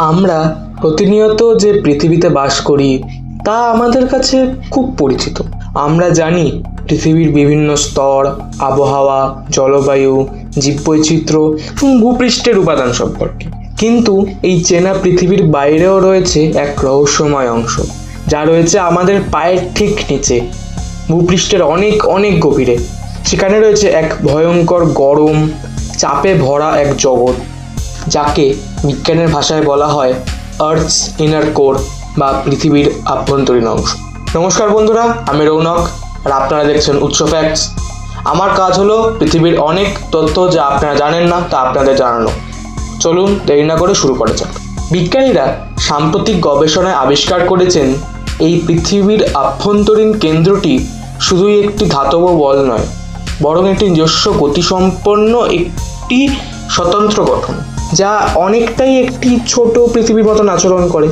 আমরা প্রতিনিয়ত যে পৃথিবীতে বাস করি তা আমাদের কাছে খুব পরিচিত। আমরা জানি পৃথিবীর বিভিন্ন স্তর, আবহাওয়া, জলবায়ু, জীববৈচিত্র্য এবং ভূপৃষ্ঠের উপাদান সম্পর্কে। কিন্তু এই চেনা পৃথিবীর বাইরেও রয়েছে এক রহস্যময় অংশ, যা রয়েছে আমাদের পায়ের ঠিক নিচে, ভূপৃষ্ঠের অনেক অনেক গভীরে। সেখানে রয়েছে এক ভয়ঙ্কর গরম, চাপে ভরা এক জগৎ, যাকে বিজ্ঞানের ভাষায় বলা হয় আর্থস ইনার কোর বা পৃথিবীর আভ্যন্তরীণ অংশ। নমস্কার বন্ধুরা, আমি রৌনক আর আপনারা দেখছেন উৎস ফ্যাক্টস। আমার কাজ হলো পৃথিবীর অনেক তথ্য যা আপনারা জানেন না তা আপনাদের জানানো। চলুন দেরি না করে শুরু করা যাক। বিজ্ঞানীরা সাম্প্রতিক গবেষণায় আবিষ্কার করেছেন এই পৃথিবীর আভ্যন্তরীণ কেন্দ্রটি শুধুই একটি ধাতব বল নয়, বরং একটি নিজস্ব গতিসম্পন্ন একটি স্বতন্ত্র গঠন, যা অনেকটাই একটি ছোট পৃথিবীর মতন আচরণ করে।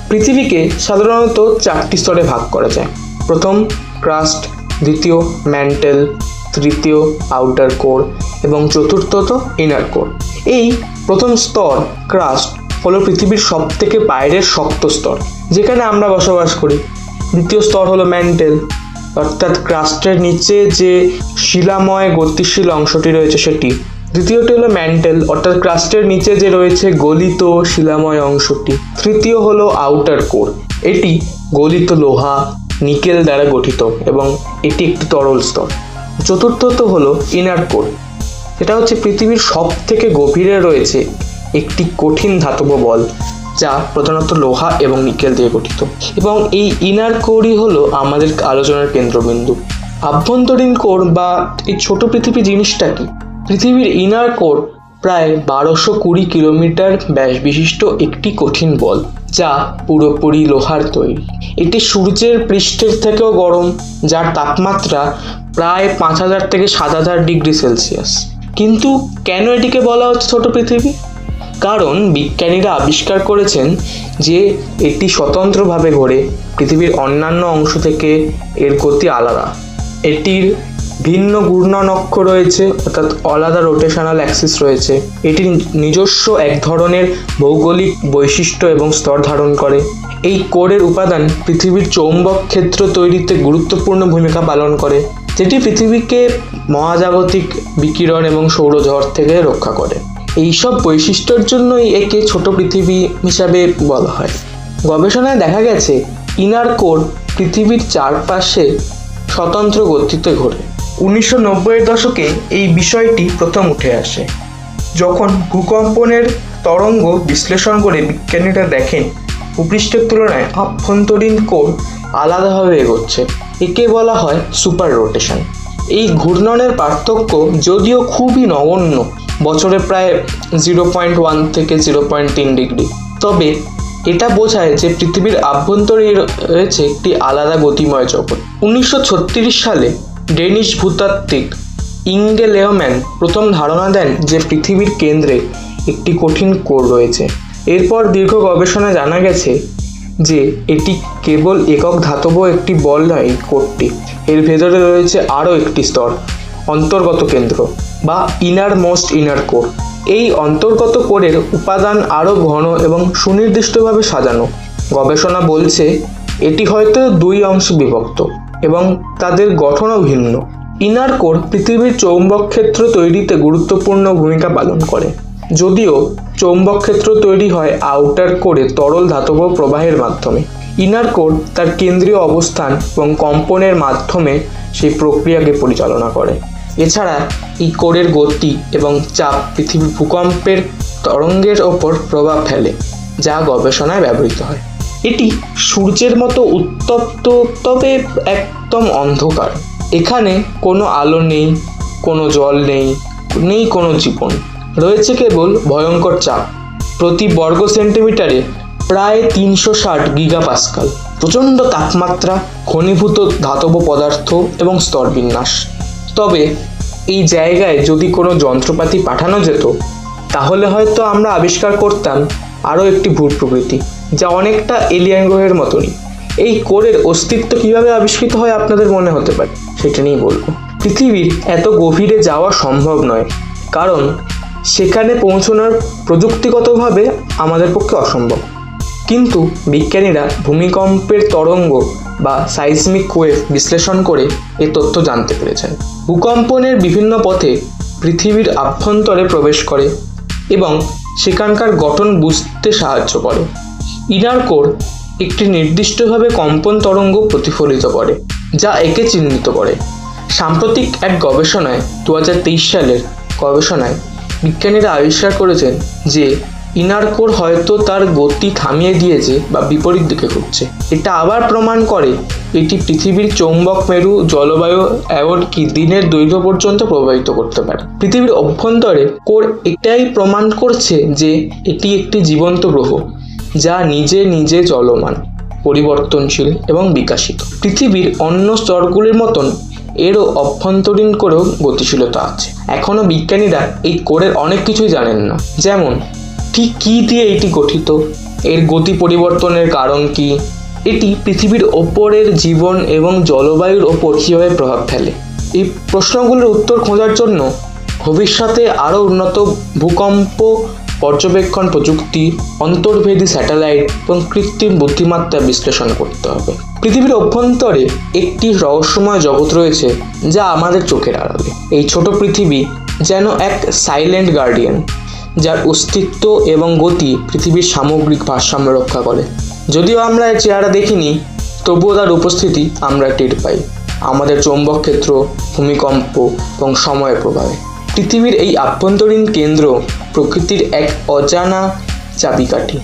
পৃথিবীকে সাধারণত 4টি স্তরে ভাগ করা যায়। প্রথম ক্রাস্ট, দ্বিতীয় ম্যান্টেল, তৃতীয় আউটার কোর এবং চতুর্থত ইনার কোর। এই প্রথম স্তর ক্রাস্ট হলো পৃথিবীর সব থেকে বাইরের শক্ত স্তর, যেখানে আমরা বসবাস করি। দ্বিতীয় স্তর হলো ম্যান্টেল, অর্থাৎ ক্রাস্টের নিচে যে শিলাময় গতিশীল অংশটি রয়েছে সেটি। দ্বিতীয়টি হলো ম্যান্টেল, অর্থাৎ ক্রাস্টের নিচে যে রয়েছে গলিত শিলাময় অংশটি। তৃতীয় হলো আউটার কোর, এটি গলিত লোহা, নিকেল দ্বারা গঠিত এবং এটি একটি তরল স্তর। চতুর্থত হলো ইনার কোর, এটা হচ্ছে পৃথিবীর সব থেকে গভীরে রয়েছে একটি কঠিন ধাতব বল, যা প্রধানত লোহা এবং নিকেল দিয়ে গঠিত। এবং এই ইনার কোরই হলো আমাদের আলোচনার কেন্দ্রবিন্দু। আভ্যন্তরীণ কোর বা এই ছোট পৃথিবী জিনিসটা কি? পৃথিবীর ইনার কোর প্রায় 1220 কিলোমিটার ব্যাস বিশিষ্ট একটি কঠিন বল, যা পুরোপুরি লোহার তৈরি। এটি সূর্যের পৃষ্ঠের থেকেও গরম, যার তাপমাত্রা প্রায় 5000 থেকে 7000 ডিগ্রি সেলসিয়াস। কিন্তু কেন এটিকে বলা হচ্ছে ছোট পৃথিবী? কারণ বিজ্ঞানীরা আবিষ্কার করেছেন যে এটি স্বতন্ত্রভাবে ঘোরে। পৃথিবীর অন্যান্য অংশ থেকে এর গতি আলাদা। এটির ভিন্ন ঘূর্ণন অক্ষ রয়েছে, অর্থাৎ আলাদা রোটেশনাল অ্যাক্সিস রয়েছে। এটি নিজস্ব এক ধরনের ভৌগোলিক বৈশিষ্ট্য এবং স্তর ধারণ করে। এই কোরের উপাদান পৃথিবীর চৌম্বক ক্ষেত্র তৈরিতে গুরুত্বপূর্ণ ভূমিকা পালন করে, যেটি পৃথিবীকে মহাজাগতিক বিকিরণ এবং সৌরঝড় থেকে রক্ষা করে। এইসব বৈশিষ্ট্যের জন্যই একে ছোট পৃথিবী হিসাবে বলা হয়। গবেষণায় দেখা গেছে ইনার কোর পৃথিবীর চারপাশে স্বতন্ত্র গতিতে ঘোরে। 1990-এর দশকে এই বিষয়টি প্রথম উঠে আসে, যখন ভূকম্পনের তরঙ্গ বিশ্লেষণ করে বিজ্ঞানীরা দেখেন ভূপৃষ্ঠের তুলনায় আভ্যন্তরীণ কোর আলাদাভাবে এগোচ্ছে। একে বলা হয় সুপার রোটেশন। এই ঘূর্ণনের পার্থক্য যদিও খুবই নগণ্য, বছরে প্রায় 0.1 থেকে 0.3 ডিগ্রি, তবে এটা বোঝায় যে পৃথিবীর আভ্যন্তরে রয়েছে একটি আলাদা গতিময় জগৎ। 1936 সালে ডেনিশ ভূতাত্ত্বিক ইঙ্গে লেহম্যান প্রথম ধারণা দেন যে পৃথিবীর কেন্দ্রে একটি কঠিন কোর রয়েছে। এরপর দীর্ঘ গবেষণায় জানা গেছে যে এটি কেবল একক ধাতব একটি বল নয়। এই কোরটি এর ভেতরে রয়েছে আরও একটি স্তর, অন্তর্গত কেন্দ্র বা ইনার মোস্ট ইনার কোর। এই অন্তর্গত কোরের উপাদান আরও ঘন এবং সুনির্দিষ্টভাবে সাজানো। গবেষণা বলছে এটি হয়তো 2 অংশে বিভক্ত এবং তাদের গঠনও ভিন্ন। ইনার কোর পৃথিবীর চৌম্বক ক্ষেত্র তৈরিতে গুরুত্বপূর্ণ ভূমিকা পালন করে, যদিও চৌম্বক ক্ষেত্র তৈরি হয় আউটার কোরে তরল ধাতব প্রবাহের মাধ্যমে। ইনার কোর তার কেন্দ্রীয় অবস্থান এবং কম্পনের মাধ্যমে সেই প্রক্রিয়াকে পরিচালনা করে। এছাড়া এই কোরের গতি এবং চাপ পৃথিবীর ভূকম্পের তরঙ্গের ওপর প্রভাব ফেলে, যা গবেষণায় ব্যবহৃত হয়। এটি সূর্যের মতো উত্তপ্ত, তবে একদম অন্ধকার। এখানে কোনো আলো নেই, কোনো জল নেই, নেই কোনো জীবন। রয়েছে কেবল ভয়ঙ্কর চাপ, প্রতি বর্গ সেন্টিমিটারে প্রায় 360 গিগাপাস্কাল, প্রচণ্ড তাপমাত্রা, ঘনীভূত ধাতব পদার্থ এবং স্তরবিন্যাস। তবে এই জায়গায় যদি কোনো যন্ত্রপাতি পাঠানো যেত, তাহলে হয়তো আমরা আবিষ্কার করতাম আরও একটি ভূপ্রকৃতি, যা অনেকটা এলিয়েন গ্রহের মতনই। এই কোরের অস্তিত্ব কিভাবে আবিষ্কৃত হয় আপনাদের মনে হতে পারে, সেটা নিয়েই বলবো। পৃথিবীর এত গভীরে যাওয়া সম্ভব নয়, কারণ সেখানে পৌঁছানোর প্রযুক্তিগতভাবে আমাদের পক্ষে অসম্ভব। কিন্তু বিজ্ঞানীরা ভূমিকম্পের তরঙ্গ বা সাইসমিক ওয়েভ বিশ্লেষণ করে এই তথ্য জানতে পেরেছেন। ভূকম্পনের বিভিন্ন পথে পৃথিবীর আভ্যন্তরে প্রবেশ করে এবং সেখানকার গঠন বুঝতে সাহায্য করে। ইনার কোর একটি নির্দিষ্টভাবে কম্পন তরঙ্গ প্রতিফলিত করে, যা একে চিহ্নিত করে। সাম্প্রতিক এক গবেষণায় 2023 সালের গবেষণায় বিজ্ঞানীরা আবিষ্কার করেছেন যে ইনার কোর হয়তো তার গতি থামিয়ে দিয়েছে বা বিপরীত দিকে ঘুরছে। এটা আবার প্রমাণ করে এটি পৃথিবীর চৌম্বক মেরু, জলবায়ু এমনকি দিনের দৈর্ঘ্য পর্যন্ত প্রভাবিত করতে পারে। পৃথিবীর অভ্যন্তরে কোর এটাই প্রমাণ করছে যে এটি একটি জীবন্ত গ্রহ, যা নিজে নিজে চলমান, পরিবর্তনশীল এবং বিকশিত। পৃথিবীর অন্য স্তরগুলির মতন এরও অভ্যন্তরীণ করেও গতিশীলতা আছে। এখনও বিজ্ঞানীরা এই কোরের অনেক কিছুই জানেন না, যেমন ঠিক কী দিয়ে এটি গঠিত, এর গতি পরিবর্তনের কারণ কি, এটি পৃথিবীর ওপরের জীবন এবং জলবায়ুর ওপর কীভাবে প্রভাব ফেলে। এই প্রশ্নগুলোর উত্তর খোঁজার জন্য ভবিষ্যতে আরও উন্নত ভূকম্প পর্যবেক্ষণ প্রযুক্তি, অন্তর্ভেদী স্যাটেলাইট এবং কৃত্রিম বুদ্ধিমত্তা বিশ্লেষণ করতে হবে। পৃথিবীর অভ্যন্তরে একটি রহস্যময় জগৎ রয়েছে যা আমাদের চোখের আড়ালে। এই ছোট পৃথিবী যেন এক সাইলেন্ট গার্ডিয়ান, যার অস্তিত্ব এবং গতি পৃথিবীর সামগ্রিক ভারসাম্য রক্ষা করে। যদিও আমরা এর চেহারা দেখিনি, তবুও তার উপস্থিতি আমরা টের পাই আমাদের চৌম্বক ক্ষেত্র, ভূমিকম্প এবং সময়ের প্রভাবে। পৃথিবীর এই আভ্যন্তরীণ কেন্দ্র প্রকৃতির এক অজানা চাবিকাঠি,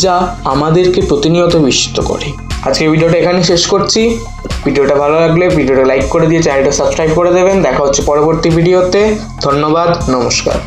যা আমাদেরকে প্রতিনিয়ত বিস্মিত করে। আজকে ভিডিওটা এখানে শেষ করছি। ভিডিওটা ভালো লাগলে ভিডিওটা লাইক করে দিয়ে চ্যানেলটা সাবস্ক্রাইব করে দেবেন। দেখা হচ্ছে পরবর্তী ভিডিওতে। ধন্যবাদ, নমস্কার।